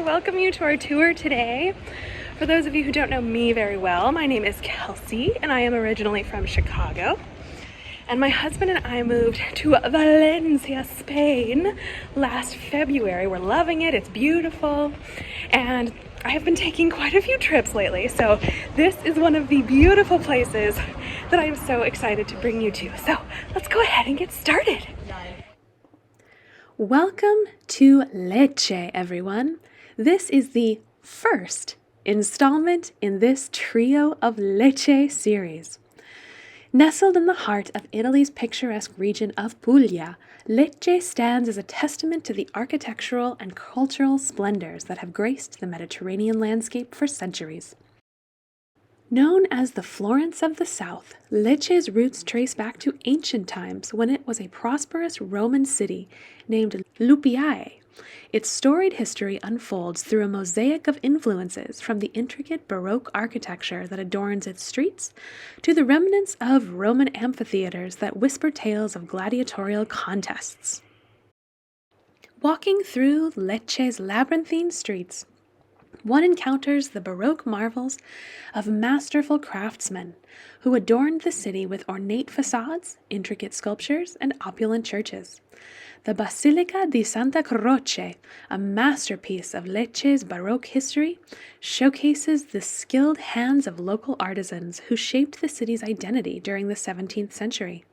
to welcome you to our tour today. For those of you who don't know me very well, my name is Kelsey and I am originally from Chicago. And my husband and I moved to Valencia, Spain last February. We're loving it, it's beautiful, and I have been taking quite a few trips lately, so this is one of the beautiful places that I am so excited to bring you to. So let's go ahead and get started. Welcome to Lecce, everyone. This is the first installment in this Trio of Lecce series. Nestled in the heart of Italy's picturesque region of Puglia, Lecce stands as a testament to the architectural and cultural splendors that have graced the Mediterranean landscape for centuries. Known as the Florence of the South, Lecce's roots trace back to ancient times when it was a prosperous Roman city named Lupiae. Its storied history unfolds through a mosaic of influences from the intricate Baroque architecture that adorns its streets to the remnants of Roman amphitheaters that whisper tales of gladiatorial contests. Walking through Lecce's labyrinthine streets, one encounters the Baroque marvels of masterful craftsmen who adorned the city with ornate facades, intricate sculptures, and opulent churches. The Basilica di Santa Croce, a masterpiece of Lecce's Baroque history, showcases the skilled hands of local artisans who shaped the city's identity during the 17th century.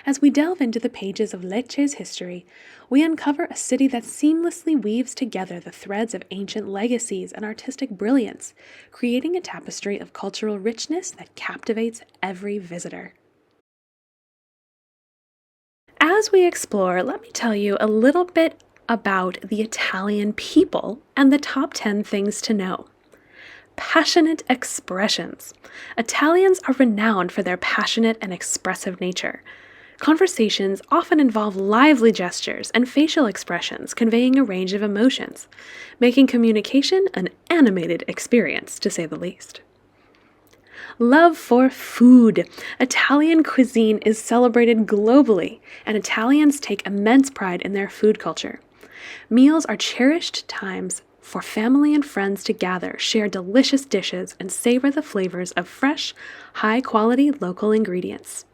As we delve into the pages of Lecce's history, we uncover a city that seamlessly weaves together the threads of ancient legacies and artistic brilliance, creating a tapestry of cultural richness that captivates every visitor. As we explore, let me tell you a little bit about the Italian people and the top 10 things to know. Passionate expressions. Italians are renowned for their passionate and expressive nature. Conversations often involve lively gestures and facial expressions conveying a range of emotions, making communication an animated experience, to say the least. Love for food. Italian cuisine is celebrated globally, and Italians take immense pride in their food culture. Meals are cherished times for family and friends to gather, share delicious dishes, and savor the flavors of fresh, high-quality local ingredients.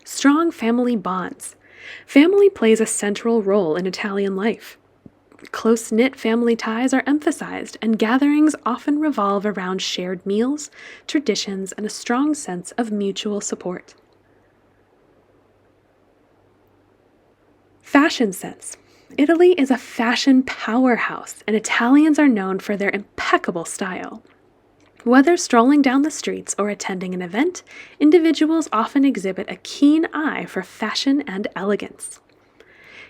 Strong family bonds. Family plays a central role in Italian life. Close-knit family ties are emphasized, and gatherings often revolve around shared meals, traditions, and a strong sense of mutual support. Fashion sense. Italy is a fashion powerhouse, and Italians are known for their impeccable style. Whether strolling down the streets or attending an event, individuals often exhibit a keen eye for fashion and elegance.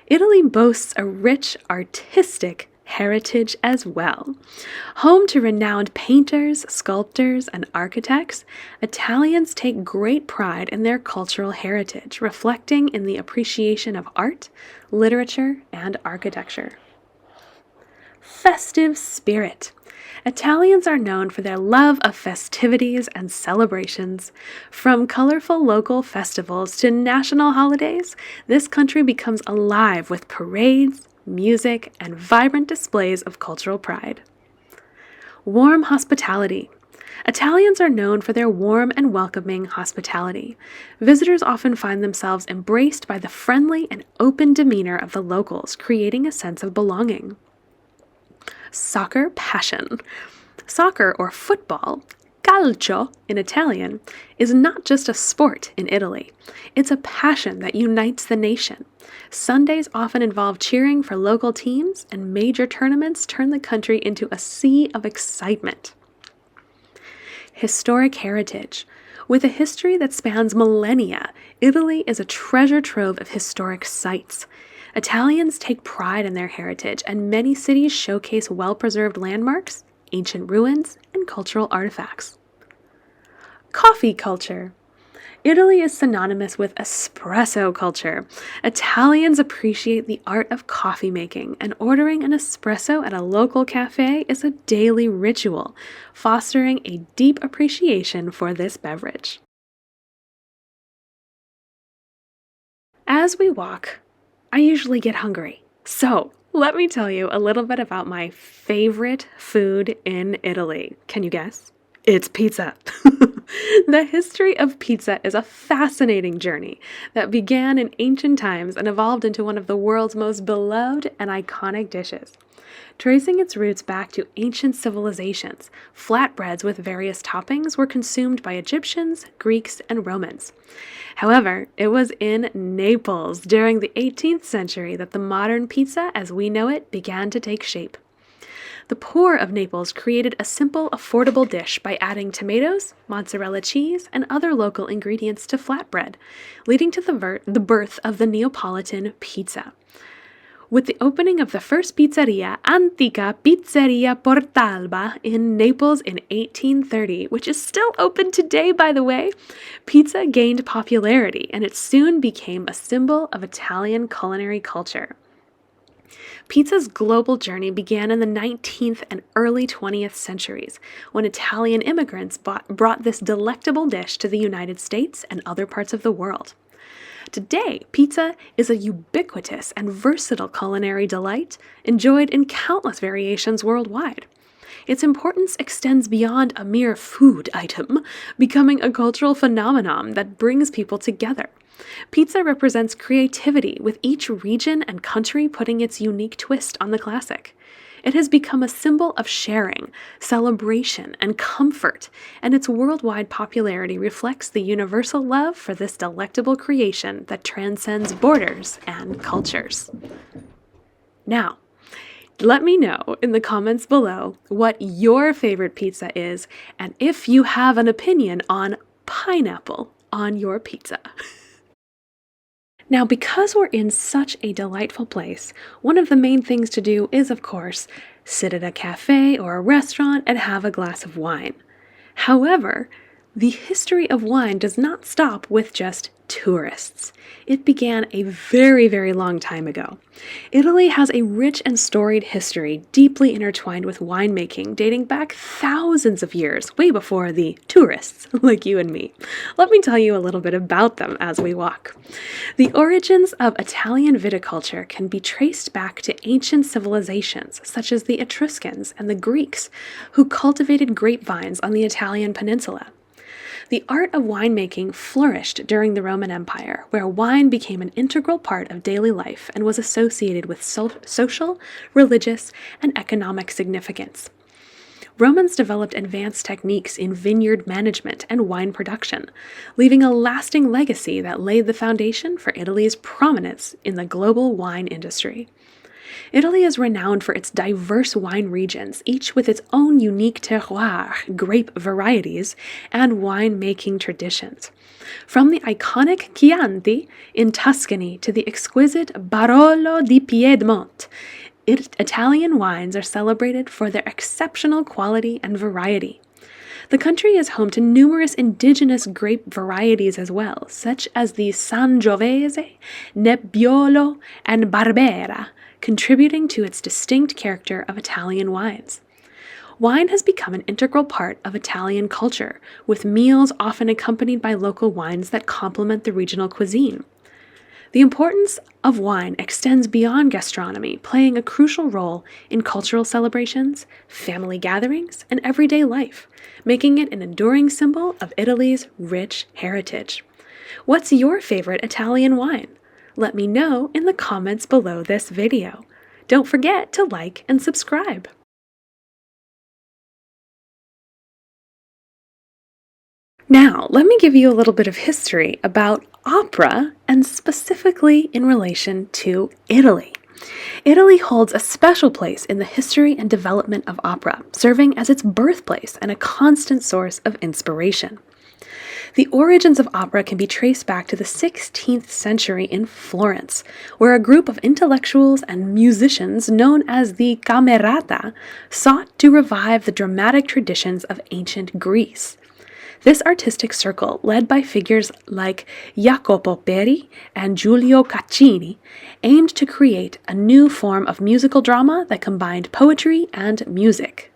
Italy boasts a rich artistic heritage as well. Home to renowned painters, sculptors, and architects, Italians take great pride in their cultural heritage, reflecting in the appreciation of art, literature, and architecture. Festive spirit. Italians are known for their love of festivities and celebrations. From colorful local festivals to national holidays, this country becomes alive with parades, music, and vibrant displays of cultural pride. Warm hospitality. Italians are known for their warm and welcoming hospitality. Visitors often find themselves embraced by the friendly and open demeanor of the locals, creating a sense of belonging. Soccer passion. Soccer, or football, calcio in Italian, is not just a sport in Italy. It's a passion that unites the nation. Sundays often involve cheering for local teams, and major tournaments turn the country into a sea of excitement. Historic heritage. With a history that spans millennia, Italy is a treasure trove of historic sites. Italians take pride in their heritage, and many cities showcase well-preserved landmarks, ancient ruins, and cultural artifacts. Coffee culture. Italy is synonymous with espresso culture. Italians appreciate the art of coffee making, and ordering an espresso at a local cafe is a daily ritual, fostering a deep appreciation for this beverage. As we walk, I usually get hungry. So, Let me tell you a little bit about my favorite food in Italy. Can you guess? It's pizza. The history of pizza is a fascinating journey that began in ancient times and evolved into one of the world's most beloved and iconic dishes. Tracing its roots back to ancient civilizations, flatbreads with various toppings were consumed by Egyptians, Greeks, and Romans. However, it was in Naples during the 18th century that the modern pizza as we know it began to take shape. The poor of Naples created a simple, affordable dish by adding tomatoes, mozzarella cheese, and other local ingredients to flatbread, leading to the birth of the Neapolitan pizza. With the opening of the first pizzeria, Antica Pizzeria Portalba, in Naples in 1830, which is still open today, by the way, pizza gained popularity and it soon became a symbol of Italian culinary culture. Pizza's global journey began in the 19th and early 20th centuries, when Italian immigrants brought this delectable dish to the United States and other parts of the world. Today, pizza is a ubiquitous and versatile culinary delight enjoyed in countless variations worldwide. Its importance extends beyond a mere food item, becoming a cultural phenomenon that brings people together. Pizza represents creativity, with each region and country putting its unique twist on the classic. It has become a symbol of sharing, celebration, and comfort, and its worldwide popularity reflects the universal love for this delectable creation that transcends borders and cultures. Now, let me know in the comments below what your favorite pizza is, and if you have an opinion on pineapple on your pizza. Now, because we're in such a delightful place, one of the main things to do is, of course, sit at a cafe or a restaurant and have a glass of wine. However, the history of wine does not stop with just tourists. It began a very, very long time ago. Italy has a rich and storied history deeply intertwined with winemaking, dating back thousands of years, way before the tourists like you and me. Let me tell you a little bit about them as we walk. The origins of Italian viticulture can be traced back to ancient civilizations such as the Etruscans and the Greeks, who cultivated grapevines on the Italian peninsula. The art of winemaking flourished during the Roman Empire, where wine became an integral part of daily life and was associated with social, religious, and economic significance. Romans developed advanced techniques in vineyard management and wine production, leaving a lasting legacy that laid the foundation for Italy's prominence in the global wine industry. Italy is renowned for its diverse wine regions, each with its own unique terroir, grape varieties, and winemaking traditions. From the iconic Chianti in Tuscany to the exquisite Barolo di Piedmont, Italian wines are celebrated for their exceptional quality and variety. The country is home to numerous indigenous grape varieties as well, such as the Sangiovese, Nebbiolo, and Barbera, contributing to its distinct character of Italian wines. Wine has become an integral part of Italian culture, with meals often accompanied by local wines that complement the regional cuisine. The importance of wine extends beyond gastronomy, playing a crucial role in cultural celebrations, family gatherings, and everyday life, making it an enduring symbol of Italy's rich heritage. What's your favorite Italian wine? Let me know in the comments below this video. Don't forget to like and subscribe. Now, let me give you a little bit of history about opera, and specifically in relation to Italy. Italy holds a special place in the history and development of opera, serving as its birthplace and a constant source of inspiration. The origins of opera can be traced back to the 16th century in Florence, where a group of intellectuals and musicians known as the Camerata sought to revive the dramatic traditions of ancient Greece. This artistic circle, led by figures like Jacopo Peri and Giulio Caccini, aimed to create a new form of musical drama that combined poetry and music.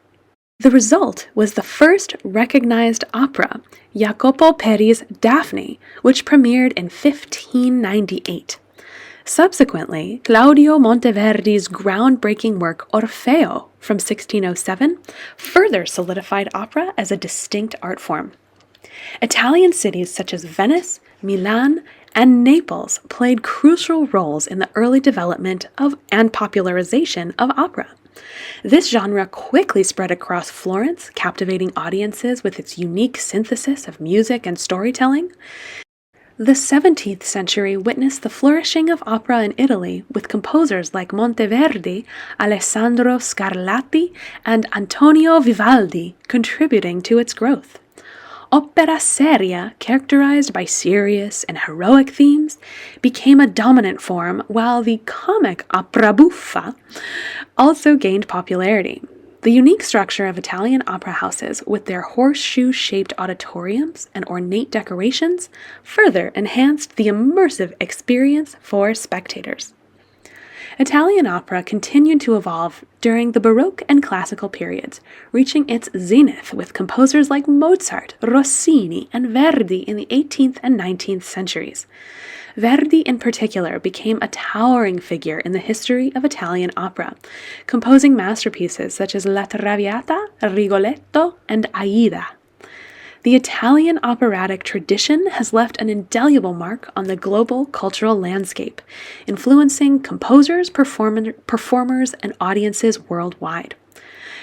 The result was the first recognized opera, Jacopo Peri's Daphne, which premiered in 1598. Subsequently, Claudio Monteverdi's groundbreaking work Orfeo from 1607 further solidified opera as a distinct art form. Italian cities such as Venice, Milan, and Naples played crucial roles in the early development of and popularization of opera. This genre quickly spread across Florence, captivating audiences with its unique synthesis of music and storytelling. The 17th century witnessed the flourishing of opera in Italy with composers like Monteverdi, Alessandro Scarlatti, and Antonio Vivaldi contributing to its growth. Opera seria, characterized by serious and heroic themes, became a dominant form, while the comic opera buffa also gained popularity. The unique structure of Italian opera houses, with their horseshoe-shaped auditoriums and ornate decorations, further enhanced the immersive experience for spectators. Italian opera continued to evolve during the Baroque and Classical periods, reaching its zenith with composers like Mozart, Rossini, and Verdi in the 18th and 19th centuries. Verdi in particular became a towering figure in the history of Italian opera, composing masterpieces such as La Traviata, Rigoletto, and Aida. The Italian operatic tradition has left an indelible mark on the global cultural landscape, influencing composers, performers, and audiences worldwide.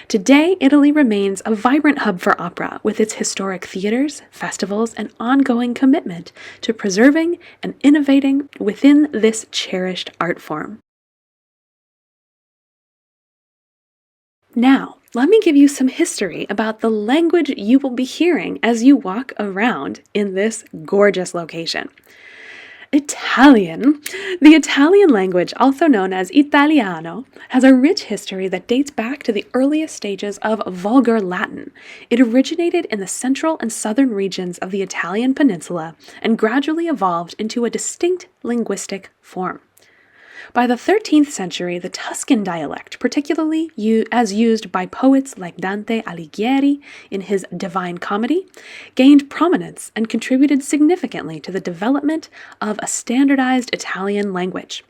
Today, Italy remains a vibrant hub for opera, with its historic theaters, festivals, and ongoing commitment to preserving and innovating within this cherished art form. Now, let me give you some history about the language you will be hearing as you walk around in this gorgeous location. Italian. The Italian language, also known as Italiano, has a rich history that dates back to the earliest stages of Vulgar Latin. It originated in the central and southern regions of the Italian peninsula and gradually evolved into a distinct linguistic form. By the 13th century, the Tuscan dialect, particularly as used by poets like Dante Alighieri in his Divine Comedy, gained prominence and contributed significantly to the development of a standardized Italian language.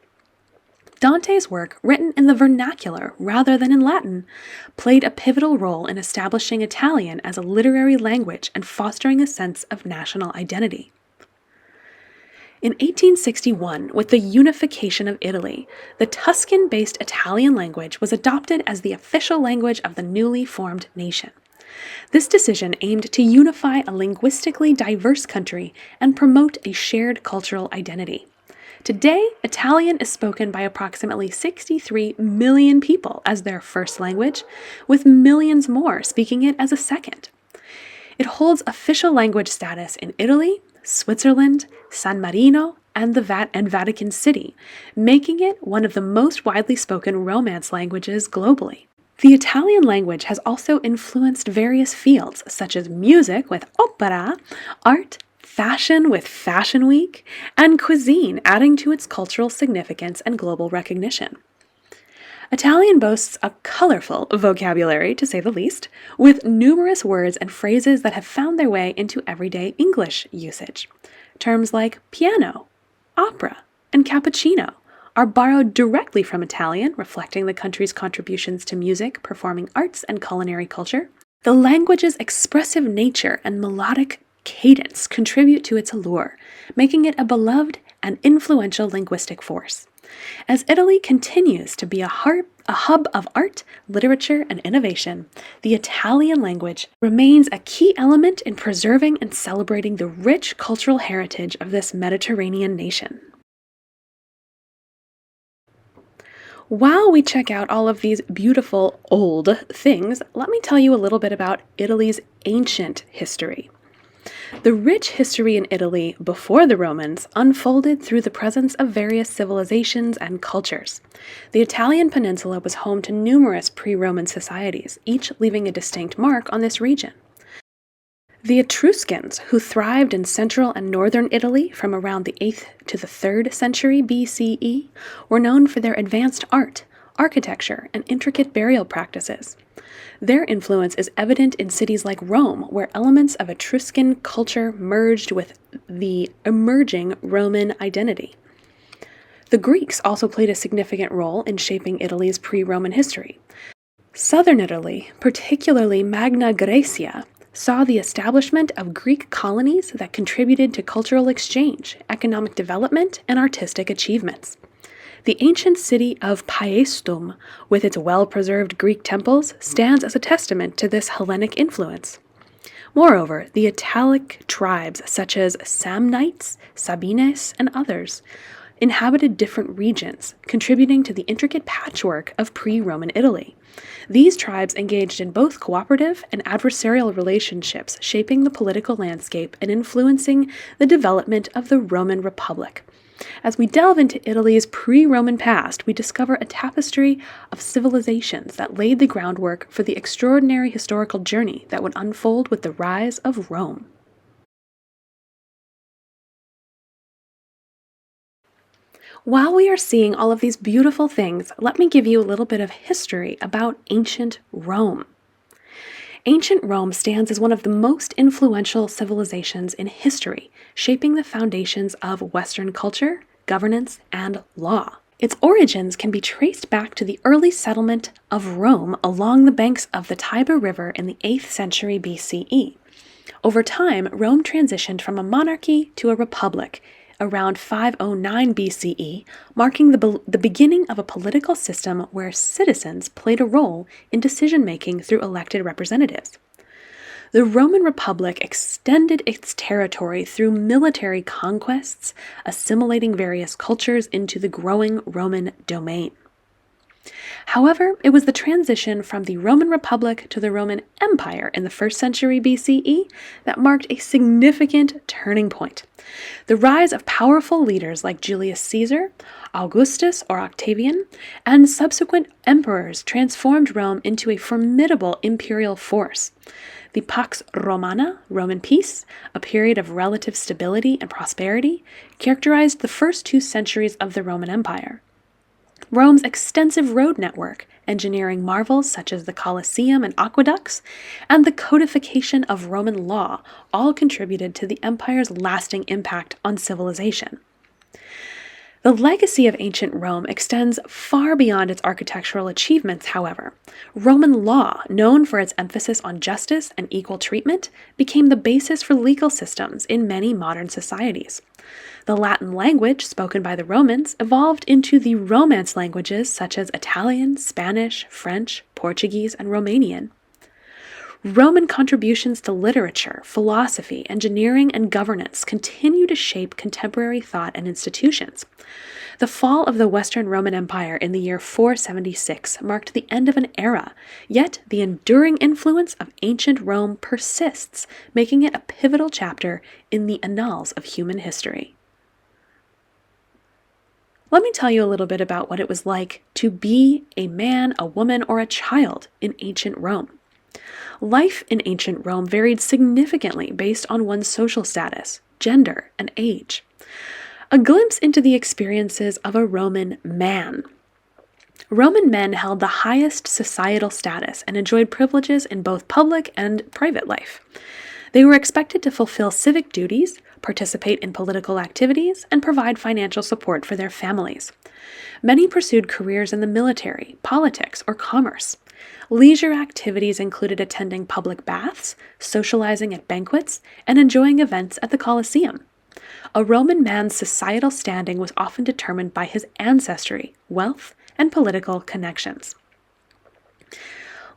Dante's work, written in the vernacular rather than in Latin, played a pivotal role in establishing Italian as a literary language and fostering a sense of national identity. In 1861, with the unification of Italy, the Tuscan-based Italian language was adopted as the official language of the newly formed nation. This decision aimed to unify a linguistically diverse country and promote a shared cultural identity. Today, Italian is spoken by approximately 63 million people as their first language, with millions more speaking it as a second. It holds official language status in Italy, Switzerland, San Marino, and Vatican City, making it one of the most widely spoken Romance languages globally. The Italian language has also influenced various fields, such as music with opera, art, fashion with Fashion Week, and cuisine, adding to its cultural significance and global recognition. Italian boasts a colorful vocabulary, to say the least, with numerous words and phrases that have found their way into everyday English usage. Terms like piano, opera, and cappuccino are borrowed directly from Italian, reflecting the country's contributions to music, performing arts, and culinary culture. The language's expressive nature and melodic cadence contribute to its allure, making it a beloved and influential linguistic force. As Italy continues to be a hub of art, literature, and innovation, the Italian language remains a key element in preserving and celebrating the rich cultural heritage of this Mediterranean nation. While we check out all of these beautiful old things, let me tell you a little bit about Italy's ancient history. The rich history in Italy before the Romans unfolded through the presence of various civilizations and cultures. The Italian peninsula was home to numerous pre-Roman societies, each leaving a distinct mark on this region. The Etruscans, who thrived in central and northern Italy from around the 8th to the 3rd century BCE, were known for their advanced art, architecture, and intricate burial practices. Their influence is evident in cities like Rome, where elements of Etruscan culture merged with the emerging Roman identity. The Greeks also played a significant role in shaping Italy's pre-Roman history. Southern Italy, particularly Magna Graecia, saw the establishment of Greek colonies that contributed to cultural exchange, economic development, and artistic achievements. The ancient city of Paestum, with its well-preserved Greek temples, stands as a testament to this Hellenic influence. Moreover, the Italic tribes such as Samnites, Sabines, and others inhabited different regions, contributing to the intricate patchwork of pre-Roman Italy. These tribes engaged in both cooperative and adversarial relationships, shaping the political landscape and influencing the development of the Roman Republic. As we delve into Italy's pre-Roman past, we discover a tapestry of civilizations that laid the groundwork for the extraordinary historical journey that would unfold with the rise of Rome. While we are seeing all of these beautiful things, let me give you a little bit of history about ancient Rome. Ancient Rome stands as one of the most influential civilizations in history, shaping the foundations of Western culture, governance, and law. Its origins can be traced back to the early settlement of Rome along the banks of the Tiber River in the 8th century BCE. Over time, Rome transitioned from a monarchy to a republic, around 509 BCE, marking the beginning of a political system where citizens played a role in decision-making through elected representatives. The Roman Republic extended its territory through military conquests, assimilating various cultures into the growing Roman domain. However, it was the transition from the Roman Republic to the Roman Empire in the 1st century BCE that marked a significant turning point. The rise of powerful leaders like Julius Caesar, Augustus or Octavian, and subsequent emperors transformed Rome into a formidable imperial force. The Pax Romana, Roman peace, a period of relative stability and prosperity, characterized the first 2 centuries of the Roman Empire. Rome's extensive road network, engineering marvels such as the Colosseum and aqueducts, and the codification of Roman law all contributed to the empire's lasting impact on civilization. The legacy of ancient Rome extends far beyond its architectural achievements, however. Roman law, known for its emphasis on justice and equal treatment, became the basis for legal systems in many modern societies. The Latin language spoken by the Romans evolved into the Romance languages such as Italian, Spanish, French, Portuguese, and Romanian. Roman contributions to literature, philosophy, engineering, and governance continue to shape contemporary thought and institutions. The fall of the Western Roman Empire in the year 476 marked the end of an era, yet the enduring influence of ancient Rome persists, making it a pivotal chapter in the annals of human history. Let me tell you a little bit about what it was like to be a man, a woman, or a child in ancient Rome. Life in ancient Rome varied significantly based on one's social status, gender, and age. A glimpse into the experiences of a Roman man. Roman men held the highest societal status and enjoyed privileges in both public and private life. They were expected to fulfill civic duties, participate in political activities, and provide financial support for their families. Many pursued careers in the military, politics, or commerce. Leisure activities included attending public baths, socializing at banquets, and enjoying events at the Colosseum. A Roman man's societal standing was often determined by his ancestry, wealth, and political connections.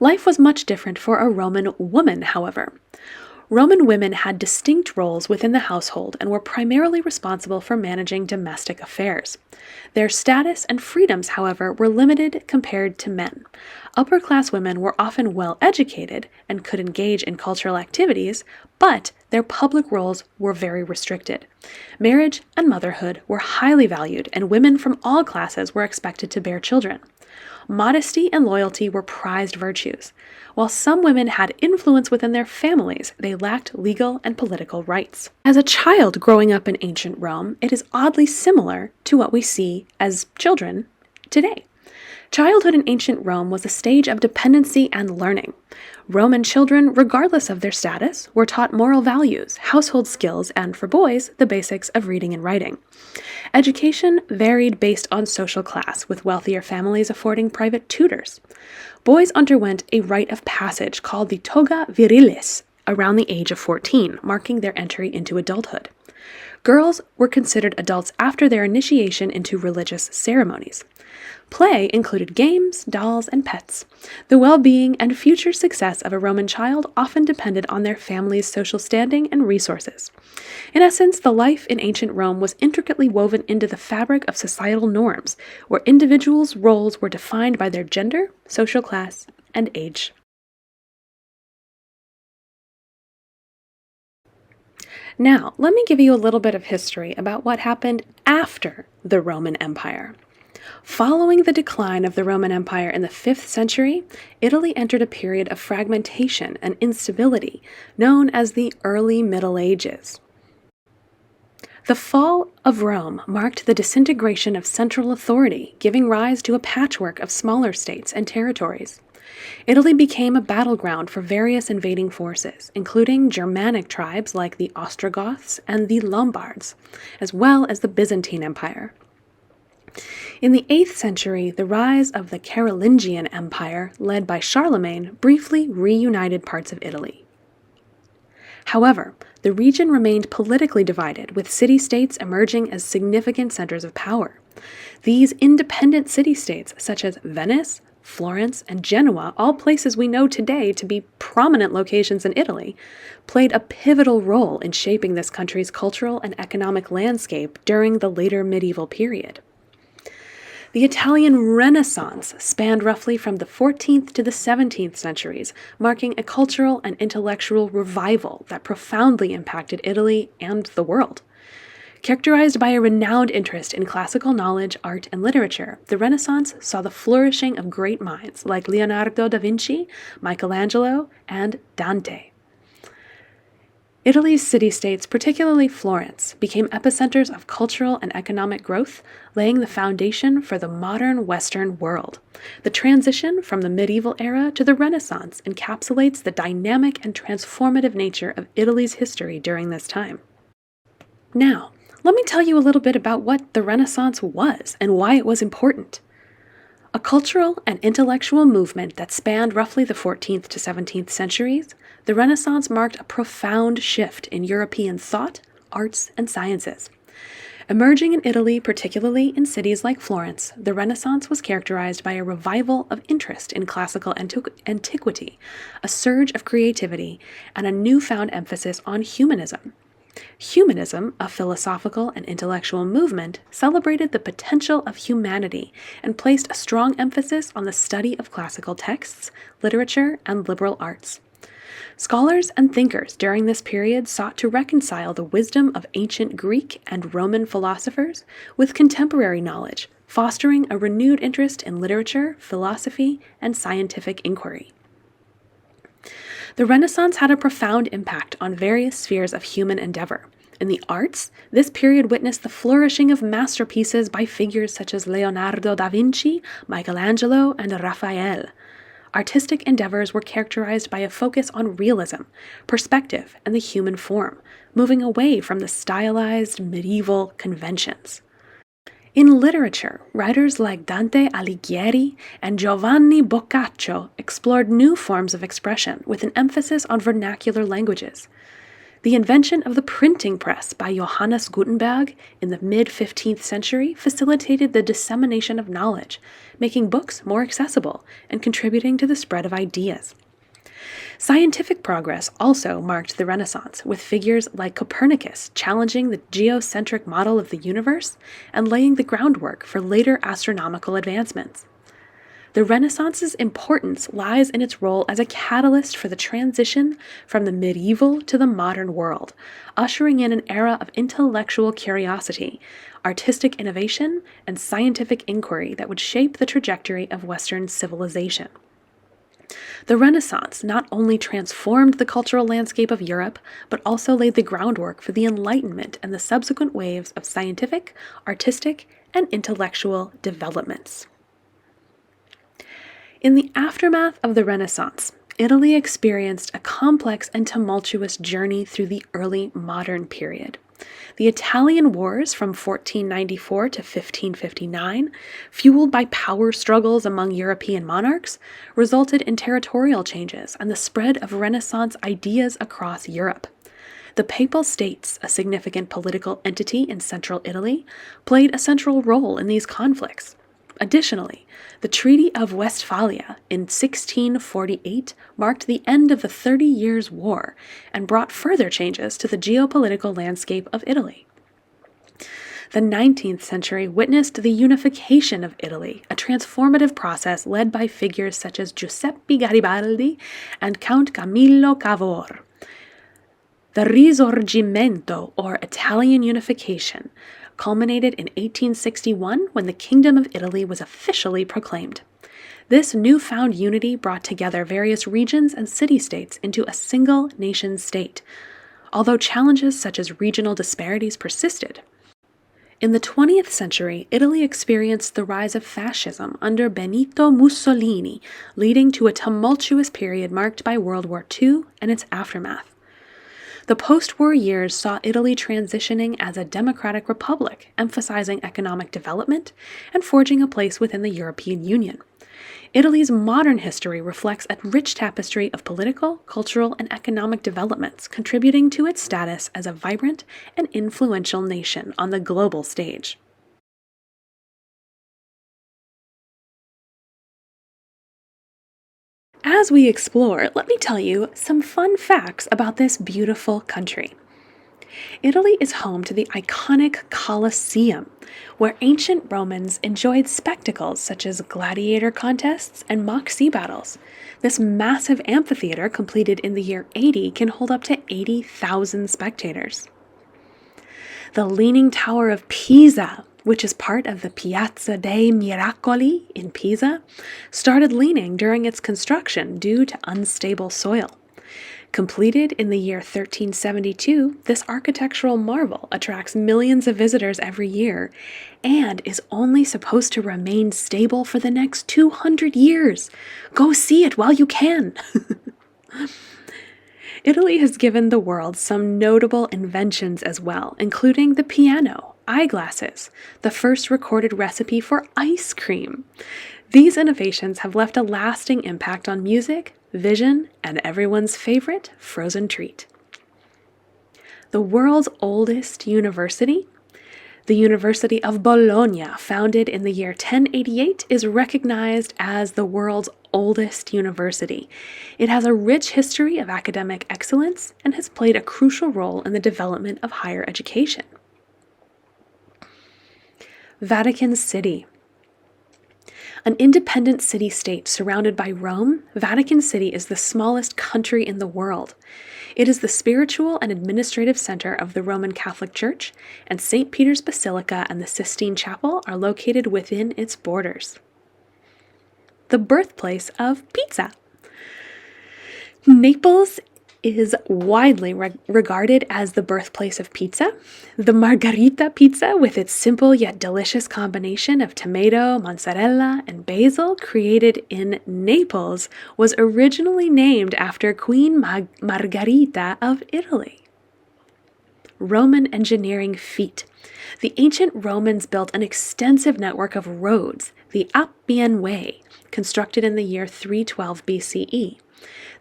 Life was much different for a Roman woman, however. Roman women had distinct roles within the household and were primarily responsible for managing domestic affairs. Their status and freedoms, however, were limited compared to men. Upper-class women were often well-educated and could engage in cultural activities, but their public roles were very restricted. Marriage and motherhood were highly valued, and women from all classes were expected to bear children. Modesty and loyalty were prized virtues. While some women had influence within their families, they lacked legal and political rights. As a child growing up in ancient Rome, it is oddly similar to what we see as children today. Childhood in ancient Rome was a stage of dependency and learning. Roman children, regardless of their status, were taught moral values, household skills, and for boys, the basics of reading and writing. Education varied based on social class, with wealthier families affording private tutors. Boys underwent a rite of passage called the toga virilis around the age of 14, marking their entry into adulthood. Girls were considered adults after their initiation into religious ceremonies. Play included games, dolls, and pets. The well-being and future success of a Roman child often depended on their family's social standing and resources. In essence, the life in ancient Rome was intricately woven into the fabric of societal norms, where individuals' roles were defined by their gender, social class, and age. Now, let me give you a little bit of history about what happened after the Roman Empire. Following the decline of the Roman Empire in the 5th century, Italy entered a period of fragmentation and instability known as the Early Middle Ages. The fall of Rome marked the disintegration of central authority, giving rise to a patchwork of smaller states and territories. Italy became a battleground for various invading forces, including Germanic tribes like the Ostrogoths and the Lombards, as well as the Byzantine Empire. In the 8th century, the rise of the Carolingian Empire, led by Charlemagne, briefly reunited parts of Italy. However, the region remained politically divided, with city-states emerging as significant centers of power. These independent city-states, such as Venice, Florence, and Genoa, all places we know today to be prominent locations in Italy, played a pivotal role in shaping this country's cultural and economic landscape during the later medieval period. The Italian Renaissance spanned roughly from the 14th to the 17th centuries, marking a cultural and intellectual revival that profoundly impacted Italy and the world. Characterized by a renowned interest in classical knowledge, art, and literature, the Renaissance saw the flourishing of great minds like Leonardo da Vinci, Michelangelo, and Dante. Italy's city-states, particularly Florence, became epicenters of cultural and economic growth, laying the foundation for the modern Western world. The transition from the medieval era to the Renaissance encapsulates the dynamic and transformative nature of Italy's history during this time. Now, let me tell you a little bit about what the Renaissance was and why it was important. A cultural and intellectual movement that spanned roughly the 14th to 17th centuries, the Renaissance marked a profound shift in European thought, arts, and sciences. Emerging in Italy, particularly in cities like Florence, the Renaissance was characterized by a revival of interest in classical antiquity, a surge of creativity, and a newfound emphasis on humanism. Humanism, a philosophical and intellectual movement, celebrated the potential of humanity and placed a strong emphasis on the study of classical texts, literature, and liberal arts. Scholars and thinkers during this period sought to reconcile the wisdom of ancient Greek and Roman philosophers with contemporary knowledge, fostering a renewed interest in literature, philosophy, and scientific inquiry. The Renaissance had a profound impact on various spheres of human endeavor. In the arts, this period witnessed the flourishing of masterpieces by figures such as Leonardo da Vinci, Michelangelo, and Raphael. Artistic endeavors were characterized by a focus on realism, perspective, and the human form, moving away from the stylized medieval conventions. In literature, writers like Dante Alighieri and Giovanni Boccaccio explored new forms of expression with an emphasis on vernacular languages. The invention of the printing press by Johannes Gutenberg in the mid-15th century facilitated the dissemination of knowledge, making books more accessible and contributing to the spread of ideas. Scientific progress also marked the Renaissance, with figures like Copernicus challenging the geocentric model of the universe and laying the groundwork for later astronomical advancements. The Renaissance's importance lies in its role as a catalyst for the transition from the medieval to the modern world, ushering in an era of intellectual curiosity, artistic innovation, and scientific inquiry that would shape the trajectory of Western civilization. The Renaissance not only transformed the cultural landscape of Europe, but also laid the groundwork for the Enlightenment and the subsequent waves of scientific, artistic, and intellectual developments. In the aftermath of the Renaissance, Italy experienced a complex and tumultuous journey through the early modern period. The Italian Wars from 1494 to 1559, fueled by power struggles among European monarchs, resulted in territorial changes and the spread of Renaissance ideas across Europe. The Papal States, a significant political entity in central Italy, played a central role in these conflicts. Additionally, the Treaty of Westphalia in 1648 marked the end of the 30 Years' War and brought further changes to the geopolitical landscape of Italy. The 19th century witnessed the unification of Italy, a transformative process led by figures such as Giuseppe Garibaldi and Count Camillo Cavour. The Risorgimento, or Italian unification, culminated in 1861 when the Kingdom of Italy was officially proclaimed. This newfound unity brought together various regions and city-states into a single nation-state, although challenges such as regional disparities persisted. In the 20th century, Italy experienced the rise of fascism under Benito Mussolini, leading to a tumultuous period marked by World War II and its aftermath. The post-war years saw Italy transitioning as a democratic republic, emphasizing economic development and forging a place within the European Union. Italy's modern history reflects a rich tapestry of political, cultural, and economic developments, contributing to its status as a vibrant and influential nation on the global stage. As we explore, let me tell you some fun facts about this beautiful country. Italy is home to the iconic Colosseum, where ancient Romans enjoyed spectacles such as gladiator contests and mock sea battles. This massive amphitheater, completed in the year 80, can hold up to 80,000 spectators. The Leaning Tower of Pisa, which is part of the Piazza dei Miracoli in Pisa, started leaning during its construction due to unstable soil. Completed in the year 1372, this architectural marvel attracts millions of visitors every year and is only supposed to remain stable for the next 200 years. Go see it while you can! Italy has given the world some notable inventions as well, including the piano, eyeglasses, the first recorded recipe for ice cream. These innovations have left a lasting impact on music, vision, and everyone's favorite frozen treat. The world's oldest university, the University of Bologna, founded in the year 1088, is recognized as the world's oldest university. It has a rich history of academic excellence and has played a crucial role in the development of higher education. Vatican City. An independent city-state surrounded by Rome, Vatican City is the smallest country in the world. It is the spiritual and administrative center of the Roman Catholic Church, and St. Peter's Basilica and the Sistine Chapel are located within its borders. The birthplace of pizza. Naples is widely regarded as the birthplace of pizza. The margherita pizza, with its simple yet delicious combination of tomato, mozzarella, and basil, created in Naples, was originally named after Queen Margherita of Italy. Roman engineering feat. The ancient Romans built an extensive network of roads, the Appian Way, constructed in the year 312 BCE.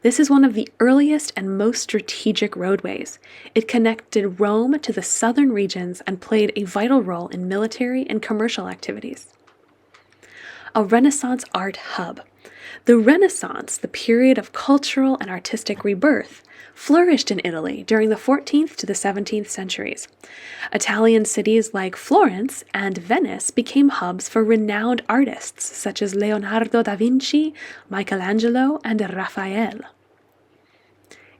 This is one of the earliest and most strategic roadways. It connected Rome to the southern regions and played a vital role in military and commercial activities. A Renaissance art hub. The Renaissance, the period of cultural and artistic rebirth, flourished in Italy during the 14th to the 17th centuries. Italian cities like Florence and Venice became hubs for renowned artists such as Leonardo da Vinci, Michelangelo, and Raphael.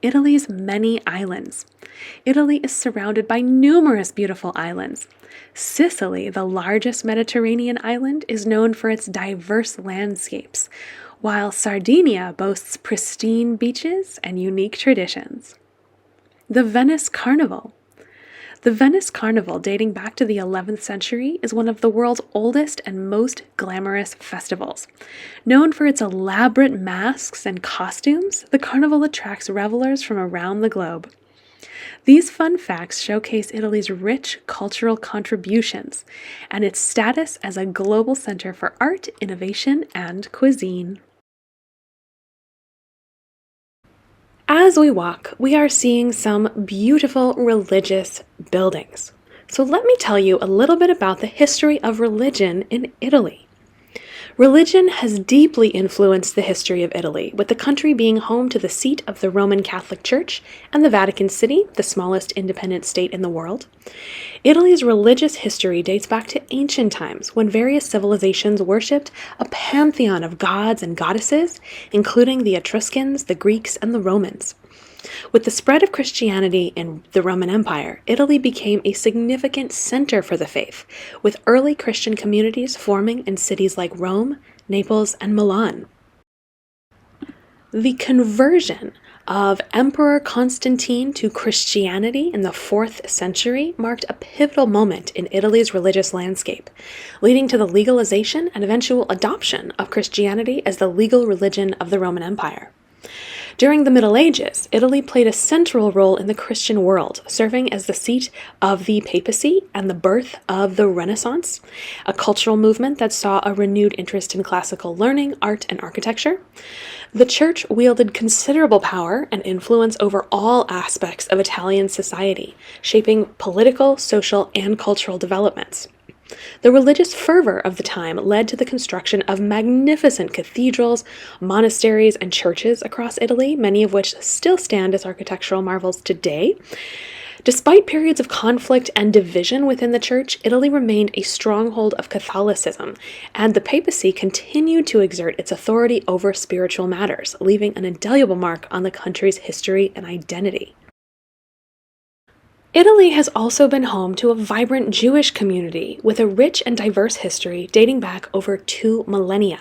Italy's many islands. Italy is surrounded by numerous beautiful islands. Sicily, the largest Mediterranean island, is known for its diverse landscapes, while Sardinia boasts pristine beaches and unique traditions. The Venice Carnival. The Venice Carnival, dating back to the 11th century, is one of the world's oldest and most glamorous festivals. Known for its elaborate masks and costumes, the carnival attracts revelers from around the globe. These fun facts showcase Italy's rich cultural contributions and its status as a global center for art, innovation, and cuisine. As we walk, we are seeing some beautiful religious buildings. So let me tell you a little bit about the history of religion in Italy. Religion has deeply influenced the history of Italy, with the country being home to the seat of the Roman Catholic Church and the Vatican City, the smallest independent state in the world. Italy's religious history dates back to ancient times, when various civilizations worshipped a pantheon of gods and goddesses, including the Etruscans, the Greeks, and the Romans. With the spread of Christianity in the Roman Empire, Italy became a significant center for the faith, with early Christian communities forming in cities like Rome, Naples, and Milan. The conversion of Emperor Constantine to Christianity in the 4th century marked a pivotal moment in Italy's religious landscape, leading to the legalization and eventual adoption of Christianity as the legal religion of the Roman Empire. During the Middle Ages, Italy played a central role in the Christian world, serving as the seat of the papacy and the birth of the Renaissance, a cultural movement that saw a renewed interest in classical learning, art, and architecture. The church wielded considerable power and influence over all aspects of Italian society, shaping political, social, and cultural developments. The religious fervor of the time led to the construction of magnificent cathedrals, monasteries, and churches across Italy, many of which still stand as architectural marvels today. Despite periods of conflict and division within the church, Italy remained a stronghold of Catholicism, and the papacy continued to exert its authority over spiritual matters, leaving an indelible mark on the country's history and identity. Italy has also been home to a vibrant Jewish community with a rich and diverse history dating back over 2 millennia.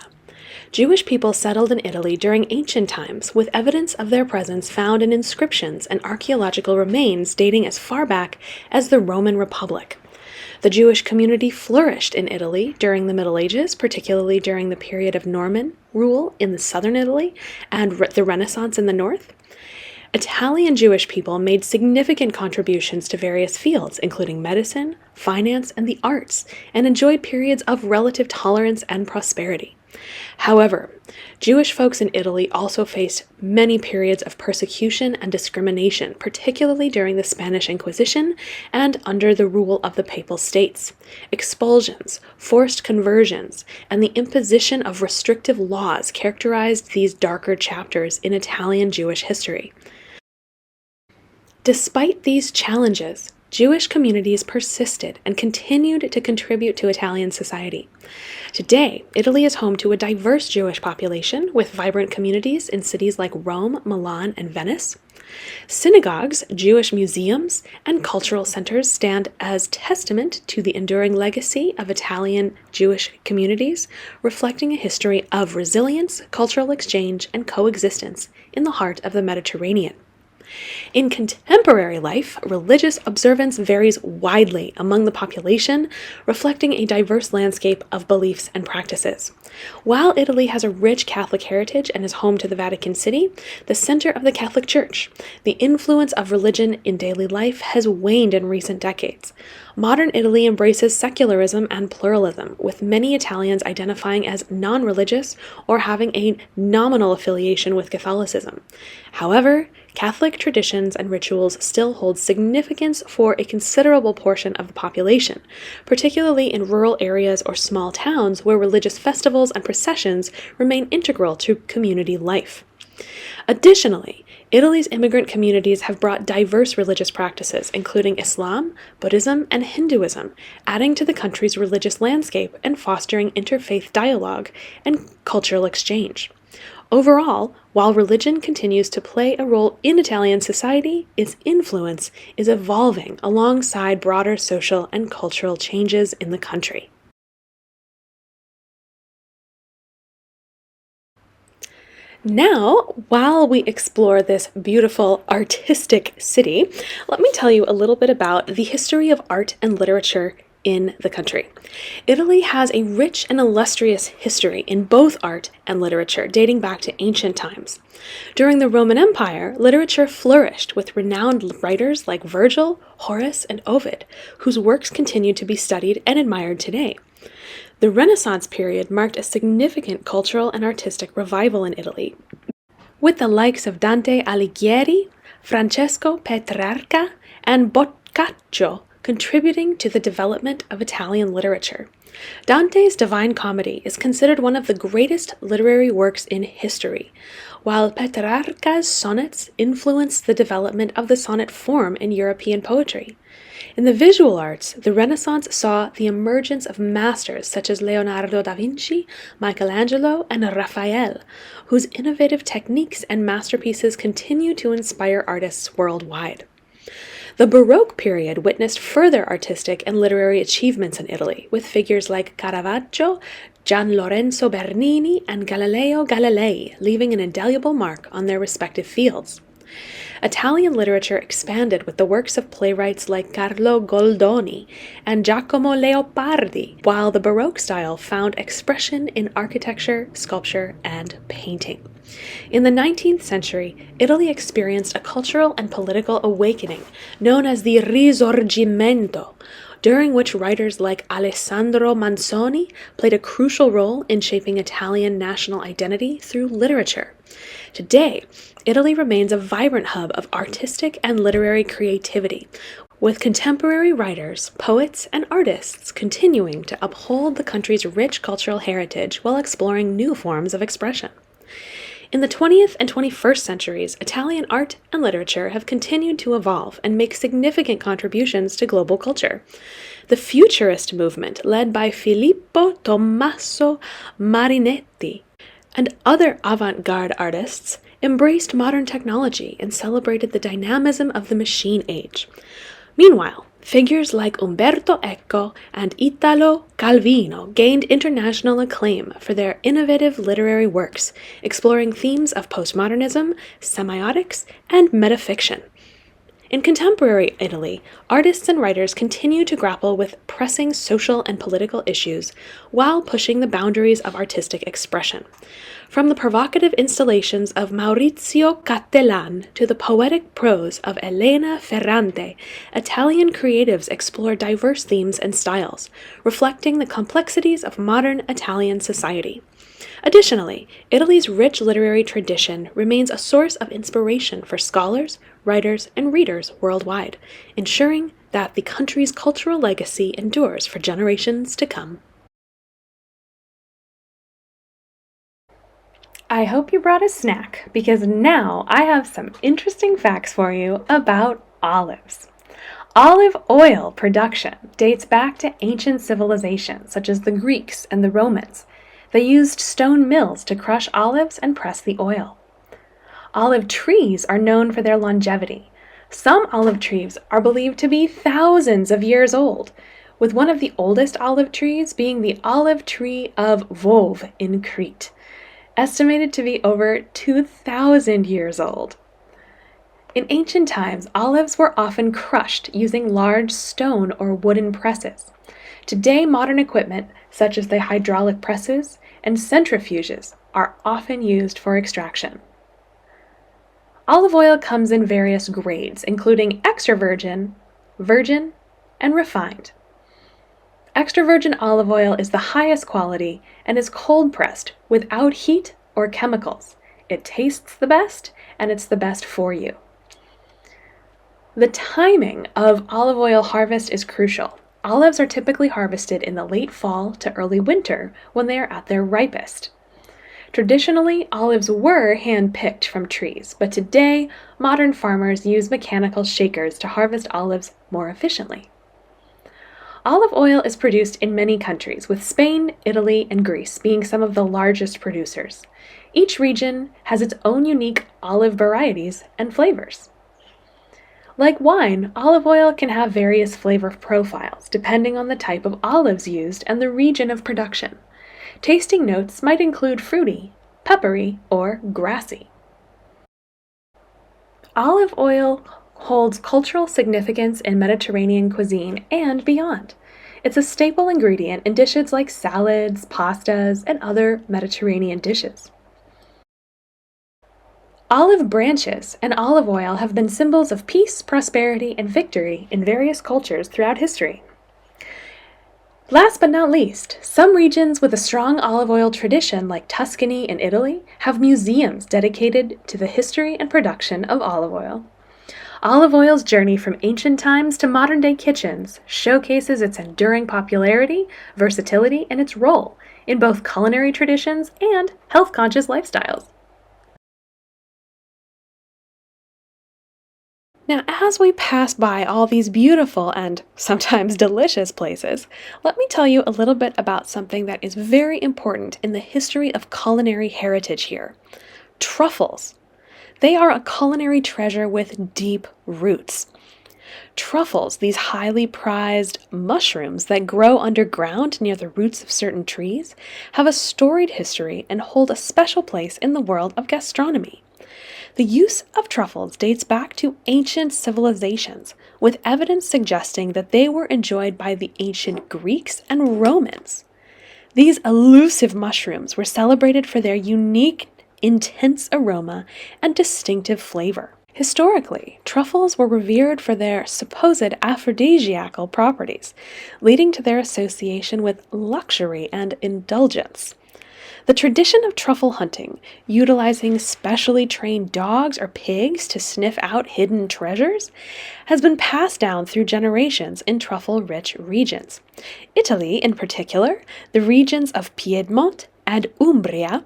Jewish people settled in Italy during ancient times, with evidence of their presence found in inscriptions and archaeological remains dating as far back as the Roman Republic. The Jewish community flourished in Italy during the Middle Ages, particularly during the period of Norman rule in the southern Italy and the Renaissance in the north. Italian Jewish people made significant contributions to various fields, including medicine, finance, and the arts, and enjoyed periods of relative tolerance and prosperity. However, Jewish folks in Italy also faced many periods of persecution and discrimination, particularly during the Spanish Inquisition and under the rule of the Papal States. Expulsions, forced conversions, and the imposition of restrictive laws characterized these darker chapters in Italian Jewish history. Despite these challenges, Jewish communities persisted and continued to contribute to Italian society. Today, Italy is home to a diverse Jewish population with vibrant communities in cities like Rome, Milan, and Venice. Synagogues, Jewish museums, and cultural centers stand as testament to the enduring legacy of Italian Jewish communities, reflecting a history of resilience, cultural exchange, and coexistence in the heart of the Mediterranean. In contemporary life, religious observance varies widely among the population, reflecting a diverse landscape of beliefs and practices. While Italy has a rich Catholic heritage and is home to the Vatican City, the center of the Catholic Church, the influence of religion in daily life has waned in recent decades. Modern Italy embraces secularism and pluralism, with many Italians identifying as non-religious or having a nominal affiliation with Catholicism. However, Catholic traditions and rituals still hold significance for a considerable portion of the population, particularly in rural areas or small towns where religious festivals and processions remain integral to community life. Additionally, Italy's immigrant communities have brought diverse religious practices, including Islam, Buddhism, and Hinduism, adding to the country's religious landscape and fostering interfaith dialogue and cultural exchange. Overall, while religion continues to play a role in Italian society, its influence is evolving alongside broader social and cultural changes in the country. Now, while we explore this beautiful artistic city, let me tell you a little bit about the history of art and literature in the country. Italy has a rich and illustrious history in both art and literature, dating back to ancient times. During the Roman Empire, literature flourished with renowned writers like Virgil, Horace, and Ovid, whose works continue to be studied and admired today. The Renaissance period marked a significant cultural and artistic revival in Italy, with the likes of Dante Alighieri, Francesco Petrarca, and Boccaccio contributing to the development of Italian literature. Dante's Divine Comedy is considered one of the greatest literary works in history, while Petrarca's sonnets influenced the development of the sonnet form in European poetry. In the visual arts, the Renaissance saw the emergence of masters such as Leonardo da Vinci, Michelangelo, and Raphael, whose innovative techniques and masterpieces continue to inspire artists worldwide. The Baroque period witnessed further artistic and literary achievements in Italy, with figures like Caravaggio, Gian Lorenzo Bernini, and Galileo Galilei leaving an indelible mark on their respective fields. Italian literature expanded with the works of playwrights like Carlo Goldoni and Giacomo Leopardi, while the Baroque style found expression in architecture, sculpture, and painting. In the 19th century, Italy experienced a cultural and political awakening known as the Risorgimento, during which writers like Alessandro Manzoni played a crucial role in shaping Italian national identity through literature. Today, Italy remains a vibrant hub of artistic and literary creativity, with contemporary writers, poets, and artists continuing to uphold the country's rich cultural heritage while exploring new forms of expression. In the 20th and 21st centuries, Italian art and literature have continued to evolve and make significant contributions to global culture. The Futurist movement, led by Filippo Tommaso Marinetti and other avant-garde artists, embraced modern technology and celebrated the dynamism of the machine age. Meanwhile, figures like Umberto Eco and Italo Calvino gained international acclaim for their innovative literary works, exploring themes of postmodernism, semiotics, and metafiction. In contemporary Italy, artists and writers continue to grapple with pressing social and political issues while pushing the boundaries of artistic expression. From the provocative installations of Maurizio Cattelan to the poetic prose of Elena Ferrante, Italian creatives explore diverse themes and styles, reflecting the complexities of modern Italian society. Additionally, Italy's rich literary tradition remains a source of inspiration for scholars, writers, and readers worldwide, ensuring that the country's cultural legacy endures for generations to come. I hope you brought a snack, because now I have some interesting facts for you about olives. Olive oil production dates back to ancient civilizations such as the Greeks and the Romans. They used stone mills to crush olives and press the oil. Olive trees are known for their longevity. Some olive trees are believed to be thousands of years old, with one of the oldest olive trees being the olive tree of Vouve in Crete, estimated to be over 2,000 years old. In ancient times, olives were often crushed using large stone or wooden presses. Today, modern equipment, such as the hydraulic presses and centrifuges, are often used for extraction. Olive oil comes in various grades, including extra virgin, virgin, and refined. Extra virgin olive oil is the highest quality and is cold pressed without heat or chemicals. It tastes the best, and it's the best for you. The timing of olive oil harvest is crucial. Olives are typically harvested in the late fall to early winter when they are at their ripest. Traditionally, olives were hand-picked from trees, but today, modern farmers use mechanical shakers to harvest olives more efficiently. Olive oil is produced in many countries, with Spain, Italy, and Greece being some of the largest producers. Each region has its own unique olive varieties and flavors. Like wine, olive oil can have various flavor profiles depending on the type of olives used and the region of production. Tasting notes might include fruity, peppery, or grassy. Olive oil holds cultural significance in Mediterranean cuisine and beyond. It's a staple ingredient in dishes like salads, pastas, and other Mediterranean dishes. Olive branches and olive oil have been symbols of peace, prosperity, and victory in various cultures throughout history. Last but not least, some regions with a strong olive oil tradition, like Tuscany in Italy, have museums dedicated to the history and production of olive oil. Olive oil's journey from ancient times to modern-day kitchens showcases its enduring popularity, versatility, and its role in both culinary traditions and health-conscious lifestyles. Now, as we pass by all these beautiful and sometimes delicious places, let me tell you a little bit about something that is very important in the history of culinary heritage here: truffles. They are a culinary treasure with deep roots. Truffles, these highly prized mushrooms that grow underground near the roots of certain trees, have a storied history and hold a special place in the world of gastronomy. The use of truffles dates back to ancient civilizations, with evidence suggesting that they were enjoyed by the ancient Greeks and Romans. These elusive mushrooms were celebrated for their unique, intense aroma and distinctive flavor. Historically, truffles were revered for their supposed aphrodisiacal properties, leading to their association with luxury and indulgence. The tradition of truffle hunting, utilizing specially trained dogs or pigs to sniff out hidden treasures, has been passed down through generations in truffle-rich regions. Italy, in particular, the regions of Piedmont and Umbria,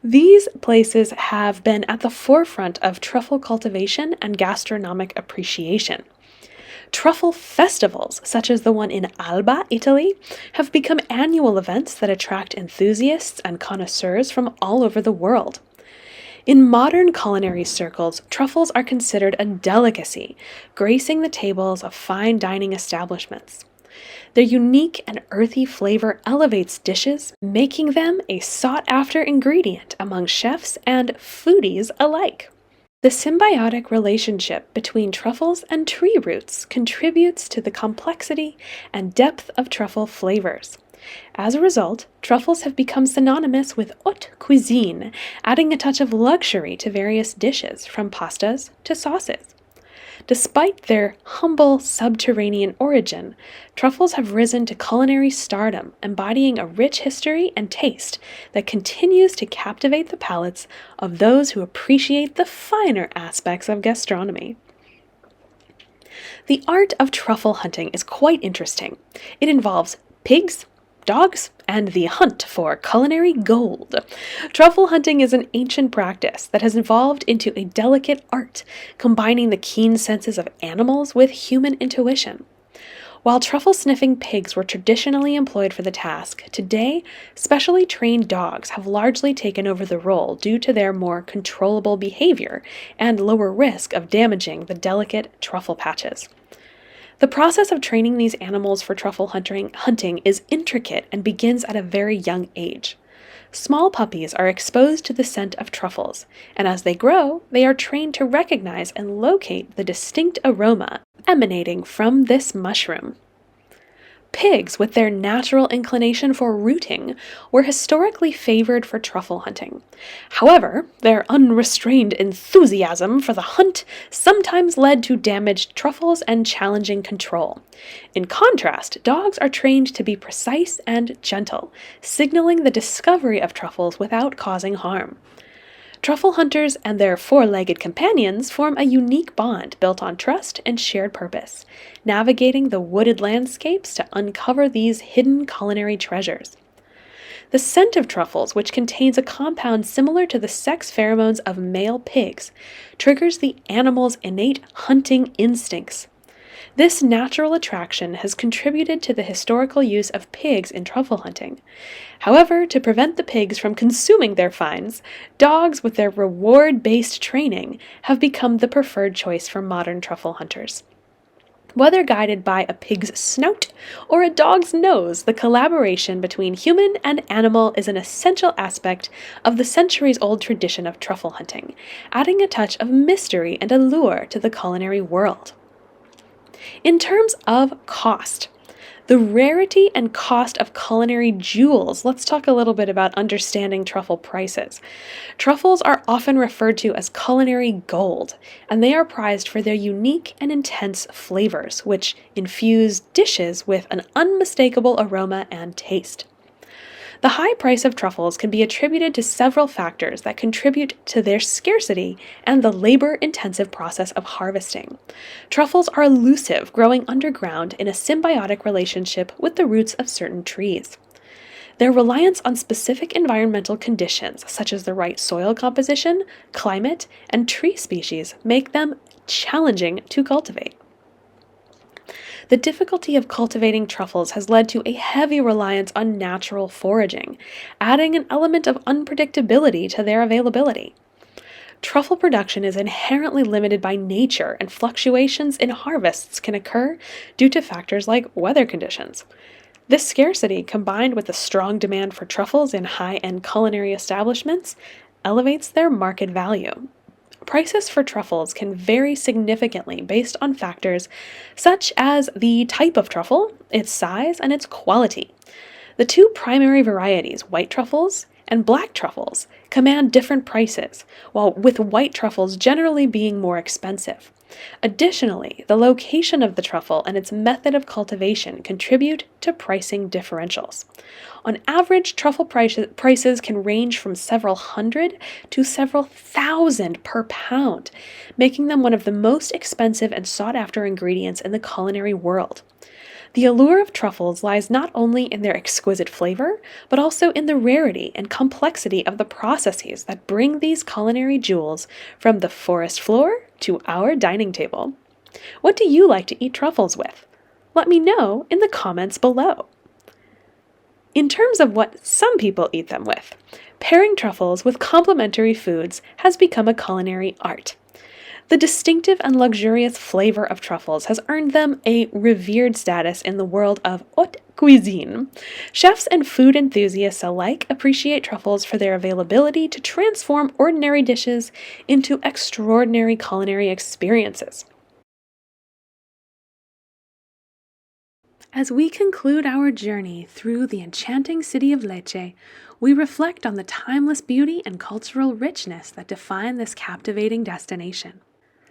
these places have been at the forefront of truffle cultivation and gastronomic appreciation. Truffle festivals, such as the one in Alba, Italy, have become annual events that attract enthusiasts and connoisseurs from all over the world. In modern culinary circles, truffles are considered a delicacy, gracing the tables of fine dining establishments. Their unique and earthy flavor elevates dishes, making them a sought-after ingredient among chefs and foodies alike. The symbiotic relationship between truffles and tree roots contributes to the complexity and depth of truffle flavors. As a result, truffles have become synonymous with haute cuisine, adding a touch of luxury to various dishes, from pastas to sauces. Despite their humble subterranean origin, truffles have risen to culinary stardom, embodying a rich history and taste that continues to captivate the palates of those who appreciate the finer aspects of gastronomy. The art of truffle hunting is quite interesting. It involves pigs, dogs, and the hunt for culinary gold. Truffle hunting is an ancient practice that has evolved into a delicate art, combining the keen senses of animals with human intuition. While truffle-sniffing pigs were traditionally employed for the task, today, specially trained dogs have largely taken over the role due to their more controllable behavior and lower risk of damaging the delicate truffle patches. The process of training these animals for truffle hunting is intricate and begins at a very young age. Small puppies are exposed to the scent of truffles, and as they grow, they are trained to recognize and locate the distinct aroma emanating from this mushroom. Pigs, with their natural inclination for rooting, were historically favored for truffle hunting. However, their unrestrained enthusiasm for the hunt sometimes led to damaged truffles and challenging control. In contrast, dogs are trained to be precise and gentle, signaling the discovery of truffles without causing harm. Truffle hunters and their four-legged companions form a unique bond built on trust and shared purpose, navigating the wooded landscapes to uncover these hidden culinary treasures. The scent of truffles, which contains a compound similar to the sex pheromones of male pigs, triggers the animal's innate hunting instincts. This natural attraction has contributed to the historical use of pigs in truffle hunting. However, to prevent the pigs from consuming their finds, dogs with their reward-based training have become the preferred choice for modern truffle hunters. Whether guided by a pig's snout or a dog's nose, the collaboration between human and animal is an essential aspect of the centuries-old tradition of truffle hunting, adding a touch of mystery and allure to the culinary world. In terms of cost, The rarity and cost of culinary jewels. Let's talk a little bit about understanding truffle prices. Truffles are often referred to as culinary gold, and they are prized for their unique and intense flavors, which infuse dishes with an unmistakable aroma and taste. The high price of truffles can be attributed to several factors that contribute to their scarcity and the labor intensive process of harvesting. Truffles are elusive, growing underground in a symbiotic relationship with the roots of certain trees. Their reliance on specific environmental conditions, such as the right soil composition, climate, and tree species, make them challenging to cultivate. The difficulty of cultivating truffles has led to a heavy reliance on natural foraging, adding an element of unpredictability to their availability. Truffle production is inherently limited by nature, and fluctuations in harvests can occur due to factors like weather conditions. This scarcity, combined with the strong demand for truffles in high-end culinary establishments, elevates their market value. Prices for truffles can vary significantly based on factors such as the type of truffle, its size, and its quality. The two primary varieties, white truffles and black truffles, command different prices, while with white truffles generally being more expensive. Additionally, the location of the truffle and its method of cultivation contribute to pricing differentials. On average, truffle prices can range from several hundred to several thousand per pound, making them one of the most expensive and sought-after ingredients in the culinary world. The allure of truffles lies not only in their exquisite flavor, but also in the rarity and complexity of the processes that bring these culinary jewels from the forest floor to our dining table. What do you like to eat truffles with? Let me know in the comments below. In terms of what some people eat them with, pairing truffles with complementary foods has become a culinary art. The distinctive and luxurious flavor of truffles has earned them a revered status in the world of haute cuisine. Chefs and food enthusiasts alike appreciate truffles for their availability to transform ordinary dishes into extraordinary culinary experiences. As we conclude our journey through the enchanting city of Lecce, we reflect on the timeless beauty and cultural richness that define this captivating destination.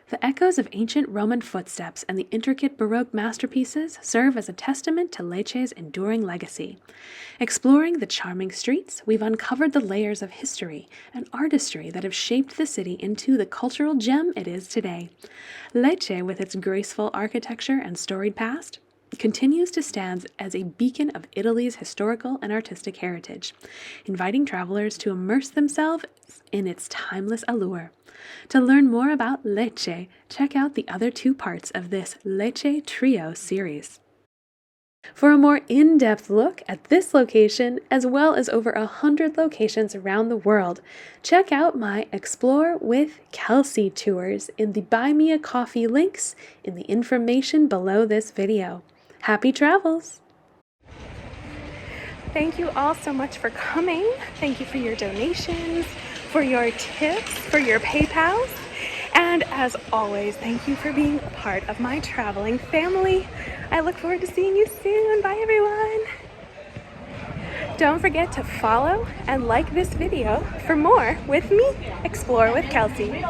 The echoes of ancient Roman footsteps and the intricate Baroque masterpieces serve as a testament to Lecce's enduring legacy. Exploring the charming streets, we've uncovered the layers of history and artistry that have shaped the city into the cultural gem it is today. Lecce, with its graceful architecture and storied past, continues to stand as a beacon of Italy's historical and artistic heritage, inviting travelers to immerse themselves in its timeless allure. To learn more about Lecce, check out the other two parts of this Lecce Trio series. For a more in-depth look at this location, as well as over 100 locations around the world, check out my Explore with Kelsey tours in the Buy Me a Coffee links in the information below this video. Happy travels! Thank you all so much for coming. Thank you for your donations, for your tips, for your PayPals. And as always, thank you for being a part of my traveling family. I look forward to seeing you soon. Bye, everyone. Don't forget to follow and like this video for more with me, Explore with Kelsey.